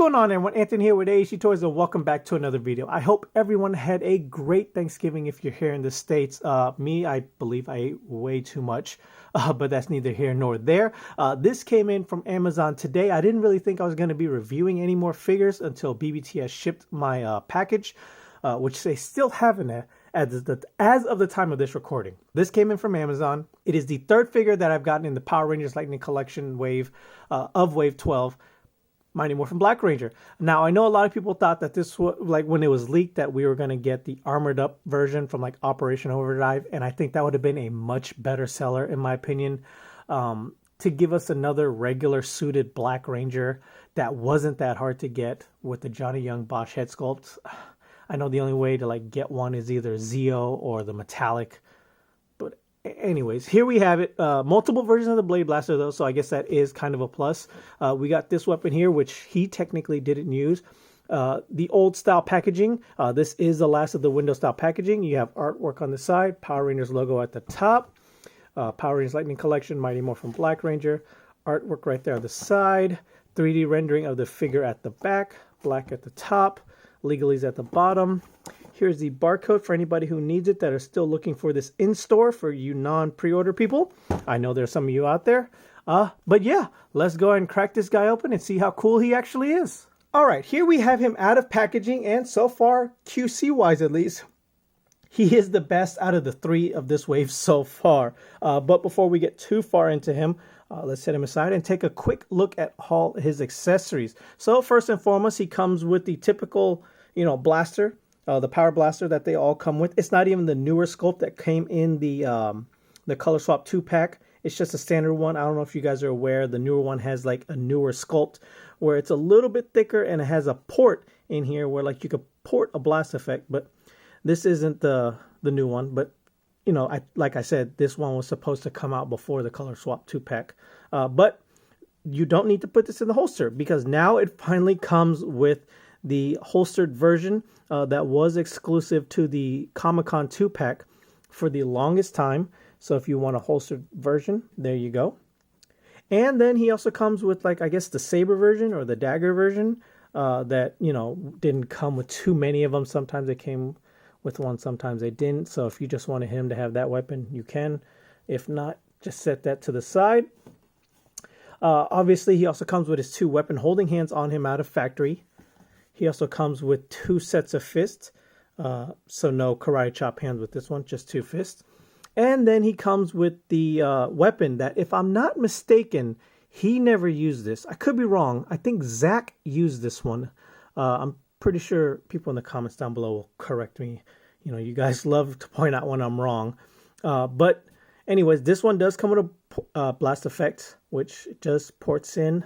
going on, everyone? Anthony here with AHG Toys, and welcome back to another video. I hope everyone had a great Thanksgiving if you're here in the States. I believe I ate way too much, but that's neither here nor there. This came in from Amazon today. I didn't really think I was going to be reviewing any more figures until BBT has shipped my package, which they still haven't as of the time of this recording. This came in from Amazon. It is the third figure that I've gotten in the Power Rangers Lightning Collection wave of Wave 12. Mighty Morphin Black Ranger. Now, I know a lot of people thought that this was, like, when it was leaked, that we were going to get the armored up version from, like, Operation Overdrive, and I think that would have been a much better seller, in my opinion, to give us another regular suited Black Ranger that wasn't that hard to get with the Johnny Young Bosch head sculpt. I know the only way to, like, get one is either Zeo or the metallic. But anyways, here we have it. Multiple versions of the Blade Blaster, though, so I guess that is kind of a plus. We got this weapon here, which he technically didn't use. The old style packaging. This is the last of the window style packaging. You have artwork on the side, Power Rangers logo at the top, Power Rangers Lightning Collection, Mighty Morphin Black Ranger, artwork right there on the side, 3D rendering of the figure at the back, black at the top, legalese at the bottom. Here's the barcode for anybody who needs it that are still looking for this in store for you non-pre-order people. I know there's some of you out there. But yeah, let's go ahead and crack this guy open and see how cool he actually is. All right, here we have him out of packaging, and so far, QC-wise at least, he is the best out of the three of this wave so far. But before we get too far into him, let's set him aside and take a quick look at all his accessories. So first and foremost, he comes with the typical, blaster. The Power Blaster that they all come with. It's not even the newer sculpt that came in the Color Swap 2-pack. It's just a standard one. I don't know if you guys are aware. The newer one has like a newer sculpt where it's a little bit thicker and it has a port in here where like you could port a blast effect. But this isn't the new one. But like I said, this one was supposed to come out before the Color Swap 2-pack. But you don't need to put this in the holster because now it finally comes with the holstered version that was exclusive to the Comic-Con 2-pack for the longest time. So if you want a holstered version, there you go. And then he also comes with, like, I guess the saber version or the dagger version that, didn't come with too many of them. Sometimes they came with one, sometimes they didn't. So if you just wanted him to have that weapon, you can. If not, just set that to the side. Obviously, he also comes with his two weapon holding hands on him out of factory. He also comes with two sets of fists, so no karate chop hands with this one, just two fists. And then he comes with the weapon that, if I'm not mistaken, he never used this. I could be wrong. I think Zach used this one. I'm pretty sure people in the comments down below will correct me. You guys love to point out when I'm wrong. But anyways, this one does come with a blast effect, which just ports in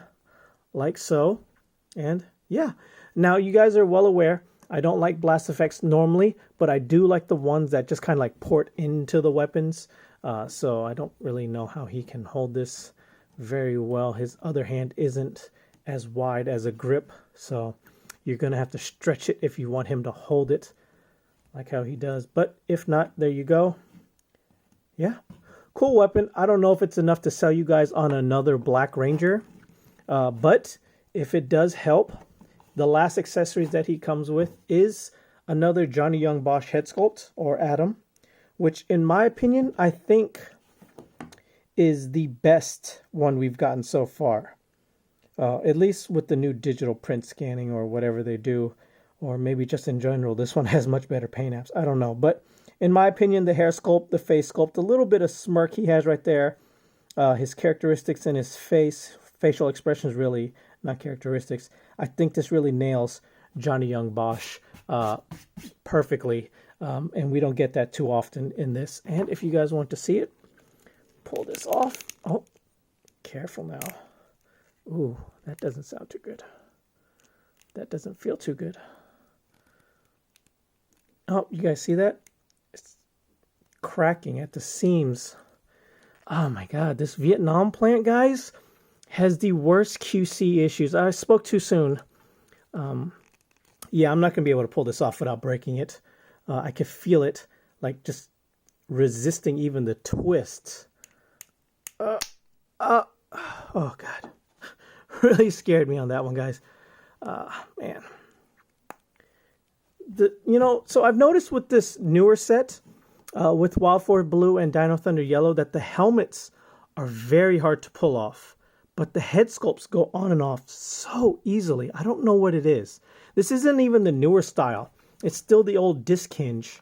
like so. And yeah. Now, you guys are well aware, I don't like blast effects normally, but I do like the ones that just kind of like port into the weapons. So I don't really know how he can hold this very well. His other hand isn't as wide as a grip, so you're going to have to stretch it if you want him to hold it like how he does. But if not, there you go. Yeah, cool weapon. I don't know if it's enough to sell you guys on another Black Ranger, but if it does help, the last accessories that he comes with is another Johnny Young Bosch head sculpt, or Adam, which in my opinion, I think is the best one we've gotten so far. At least with the new digital print scanning or whatever they do, or maybe just in general, this one has much better paint apps. I don't know. But in my opinion, the hair sculpt, the face sculpt, a little bit of smirk he has right there, his characteristics in his face, facial expressions really, not characteristics. I think this really nails Johnny Young Bosch perfectly, and we don't get that too often in this. And if you guys want to see it, pull this off. Oh, careful now. Ooh, that doesn't sound too good. That doesn't feel too good. Oh, you guys see that? It's cracking at the seams. Oh my God, this Vietnam plant, guys, has the worst QC issues. I spoke too soon. Yeah, I'm not going to be able to pull this off without breaking it. I can feel it, like, just resisting even the twists. Oh, God. Really scared me on that one, guys. Man. So I've noticed with this newer set, with Wild Force Blue and Dino Thunder Yellow, that the helmets are very hard to pull off. But the head sculpts go on and off so easily. I don't know what it is. This isn't even the newer style. It's still the old disc hinge.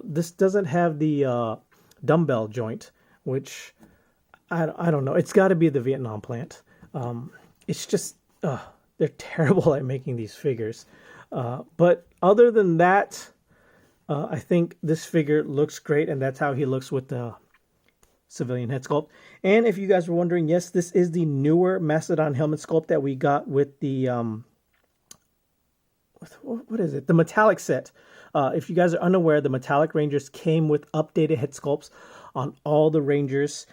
This doesn't have the dumbbell joint, which I don't know. It's got to be the Vietnam plant. It's just, they're terrible at making these figures. But other than that, I think this figure looks great, and that's how he looks with the civilian head sculpt. And if you guys were wondering, yes, this is the newer Mastodon helmet sculpt that we got with the what is it? The metallic set. If you guys are unaware, the metallic Rangers came with updated head sculpts on all the Rangers.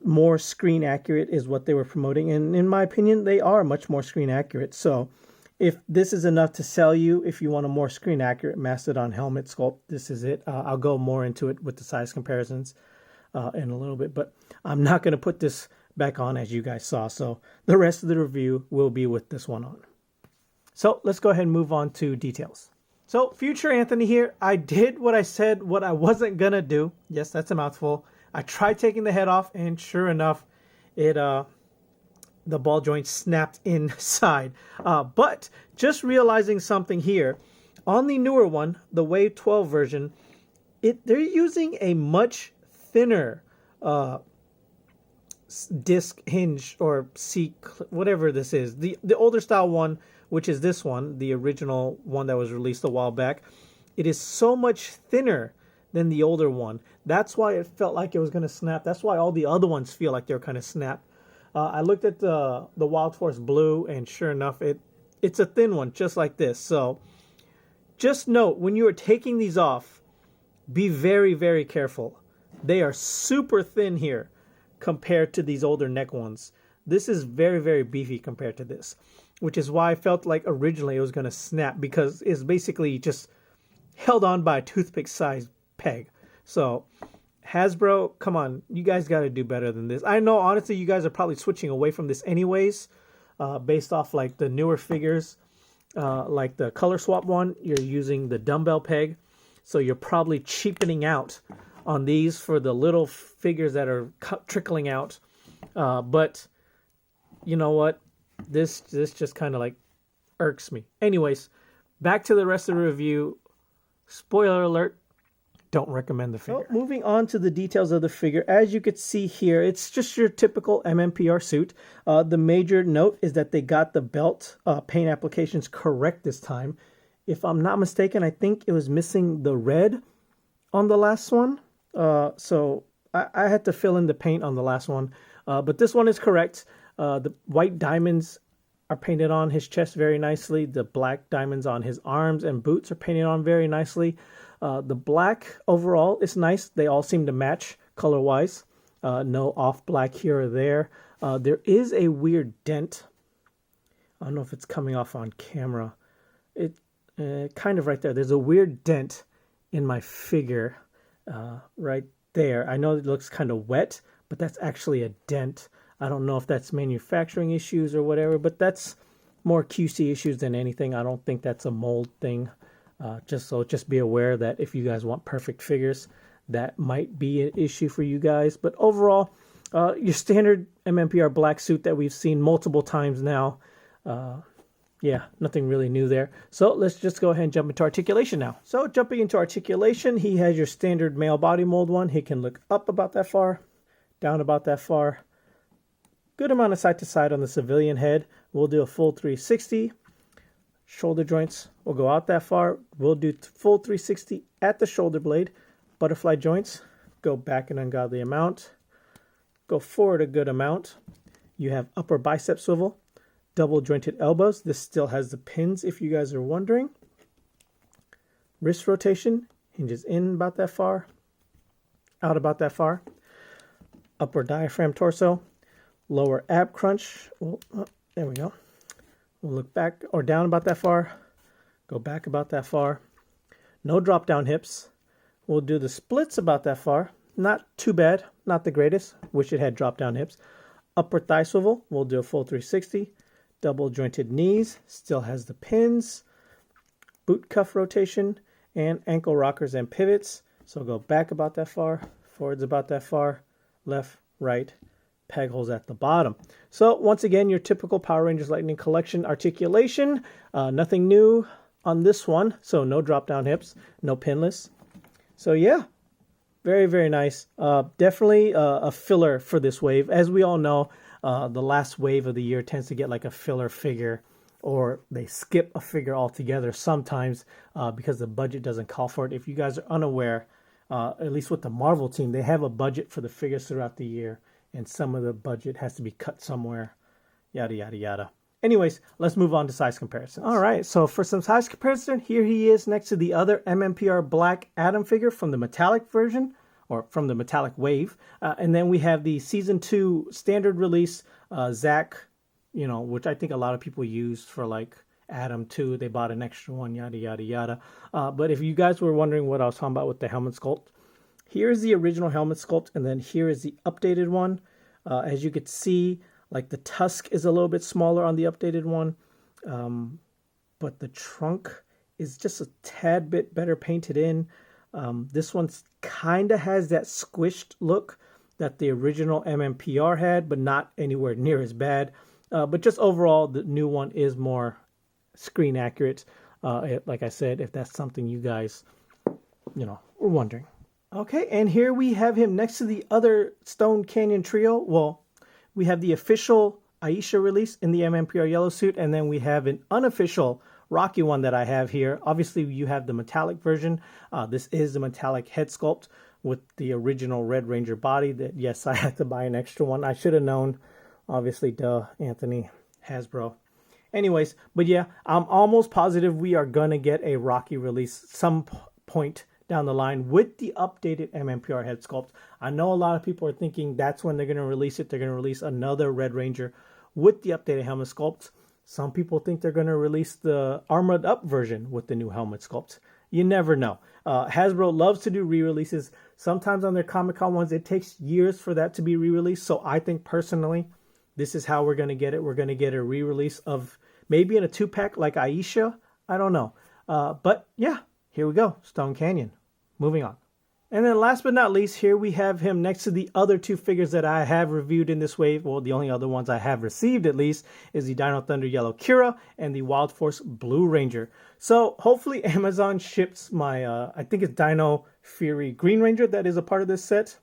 More screen accurate is what they were promoting, and in my opinion, they are much more screen accurate. So if this is enough to sell you, if you want a more screen accurate Mastodon helmet sculpt, this is it. I'll go more into it with the size comparisons in a little bit, but I'm not going to put this back on as you guys saw. So the rest of the review will be with this one on. So let's go ahead and move on to details. So Future Anthony here. I did what I said, what I wasn't going to do. Yes, that's a mouthful. I tried taking the head off, and sure enough, the ball joint snapped inside. But just realizing something here, on the newer one, the Wave 12 version, they're using a much thinner disc hinge or seat, whatever this is. The older style one, which is this one, the original one that was released a while back, it is so much thinner than the older one. That's why it felt like it was going to snap. That's why all the other ones feel like they're kind of snapped. I looked at the Wild Force Blue, and sure enough, it's a thin one, just like this. So just note, when you are taking these off, be very, very careful. They are super thin here compared to these older neck ones. This is very, very beefy compared to this, which is why I felt like originally it was going to snap, because it's basically just held on by a toothpick-sized peg. So Hasbro, come on, you guys got to do better than this. I know, honestly, you guys are probably switching away from this anyways, based off like the newer figures, like the color swap one, you're using the dumbbell peg. So you're probably cheapening out on these for the little figures that are trickling out. But you know what? This just kind of like irks me. Anyways, back to the rest of the review. Spoiler alert. Don't recommend the figure. So, moving on to the details of the figure, as you could see here, it's just your typical MMPR suit. The major note is that they got the belt paint applications correct this time. If I'm not mistaken, I think it was missing the red on the last one. So I had to fill in the paint on the last one. But this one is correct. The white diamonds are painted on his chest very nicely. The black diamonds on his arms and boots are painted on very nicely. The black overall is nice. They all seem to match color-wise. No off black here or there. There is a weird dent. I don't know if it's coming off on camera. It kind of right there. There's a weird dent in my figure right there. I know it looks kind of wet, but that's actually a dent. I don't know if that's manufacturing issues or whatever, but that's more QC issues than anything. I don't think that's a mold thing. Just be aware that if you guys want perfect figures, that might be an issue for you guys. But overall, your standard MMPR black suit that we've seen multiple times now. Yeah, nothing really new there. So let's just go ahead and jump into articulation now. So jumping into articulation, he has your standard male body mold one. He can look up about that far, down about that far. Good amount of side to side on the civilian head. We'll do a full 360. Shoulder joints will go out that far. We'll do full 360 at the shoulder blade. Butterfly joints go back an ungodly amount. Go forward a good amount. You have upper bicep swivel. Double jointed elbows. This still has the pins if you guys are wondering. Wrist rotation. Hinges in about that far. Out about that far. Upper diaphragm torso. Lower ab crunch. Well, there we go. We'll look back or down about that far. Go back about that far. No drop down hips. We'll do the splits about that far. Not too bad. Not the greatest. Wish it had drop down hips. Upper thigh swivel. We'll do a full 360. double jointed knees, still has the pins, boot cuff rotation, and ankle rockers and pivots. So go back about that far, forwards about that far, left, right, peg holes at the bottom. So once again, your typical Power Rangers Lightning Collection articulation. Nothing new on this one. So no drop down hips, no pinless. So yeah, very, very nice. Definitely a filler for this wave. As we all know, the last wave of the year tends to get like a filler figure, or they skip a figure altogether sometimes because the budget doesn't call for it. If you guys are unaware, at least with the Marvel team, they have a budget for the figures throughout the year, and some of the budget has to be cut somewhere, yada, yada, yada. Anyways, let's move on to size comparisons. All right, so for some size comparison, here he is next to the other MMPR Black Adam figure from the metallic version, or from the metallic wave. And then we have the Season 2 standard release, Zach, you know, which I think a lot of people used for like Adam 2. They bought an extra one, yada, yada, yada. But if you guys were wondering what I was talking about with the helmet sculpt, here's the original helmet sculpt, and then here is the updated one. As you could see, like the tusk is a little bit smaller on the updated one, but the trunk is just a tad bit better painted in. This one kind of has that squished look that the original MMPR had, but not anywhere near as bad. But just overall, the new one is more screen accurate. Like I said, if that's something you guys, you know, were wondering. Okay, and here we have him next to the other Stone Canyon trio. Well, we have the official Aisha release in the MMPR yellow suit, and then we have an unofficial Rocky one that I have here. Obviously, you have the metallic version. This is the metallic head sculpt with the original Red Ranger body. That, yes, I had to buy an extra one. I should have known. Obviously, duh, Anthony, Hasbro. Anyways, but yeah, I'm almost positive we are going to get a Rocky release some point down the line with the updated MMPR head sculpt. I know a lot of people are thinking that's when they're going to release it. They're going to release another Red Ranger with the updated helmet sculpt. Some people think they're going to release the armored up version with the new helmet sculpt. You never know. Hasbro loves to do re-releases. Sometimes on their Comic-Con ones, it takes years for that to be re-released. So I think personally, this is how we're going to get it. We're going to get a re-release of maybe in a 2-pack like Aisha. I don't know. But yeah, here we go. Stone Canyon. Moving on. And then last but not least, here we have him next to the other 2 figures that I have reviewed in this wave. Well, the only other ones I have received at least is the Dino Thunder Yellow Kira and the Wild Force Blue Ranger. So hopefully Amazon ships my, I think it's Dino Fury Green Ranger that is a part of this set.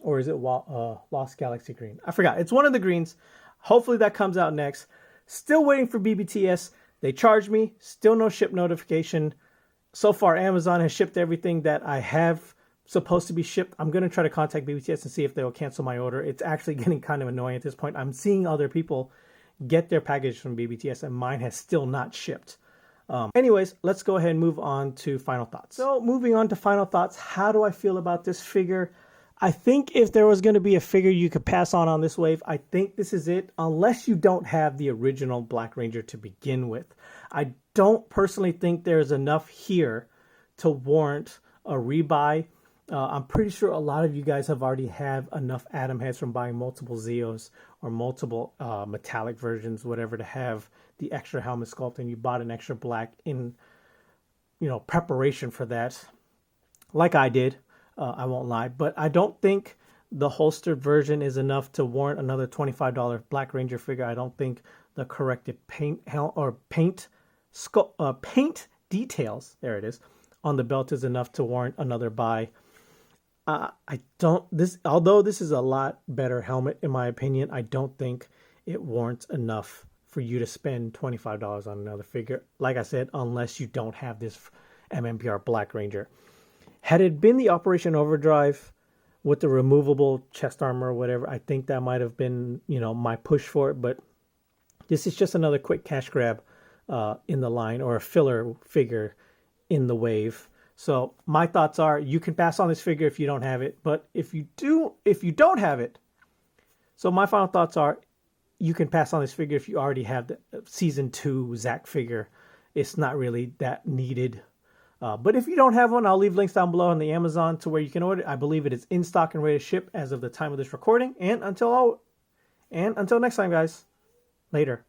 Or is it Lost Galaxy Green? I forgot. It's one of the greens. Hopefully that comes out next. Still waiting for BBTS. They charged me. Still no ship notification. So far, Amazon has shipped everything that I have supposed to be shipped. I'm going to try to contact BBTS and see if they will cancel my order. It's actually getting kind of annoying at this point. I'm seeing other people get their package from BBTS and mine has still not shipped. Anyways, let's go ahead and move on to final thoughts. So moving on to final thoughts, how do I feel about this figure? I think if there was going to be a figure you could pass on this wave, I think this is it, unless you don't have the original Black Ranger to begin with. I don't personally think there's enough here to warrant a rebuy. I'm pretty sure a lot of you guys have already have enough Adam heads from buying multiple Zeos or multiple metallic versions, whatever, to have the extra helmet sculpt, and you bought an extra black in, you know, preparation for that, like I did. I won't lie, but I don't think the holstered version is enough to warrant another $25 Black Ranger figure. I don't think the corrected paint details, there it is, on the belt is enough to warrant another buy. Although this is a lot better helmet in my opinion, I don't think it warrants enough for you to spend $25 on another figure. Like I said, unless you don't have this MMPR Black Ranger. Had it been the Operation Overdrive with the removable chest armor or whatever, I think that might have been, you know, my push for it. But this is just another quick cash grab in the line, or a filler figure in the wave. So my thoughts are, you can pass on this figure if you don't have it. But if you don't have it, so my final thoughts are, you can pass on this figure if you already have the Season 2 Zach figure. It's not really that needed. But if you don't have one, I'll leave links down below on the Amazon to where you can order it. I believe it is in stock and ready to ship as of the time of this recording. And until next time, guys. Later.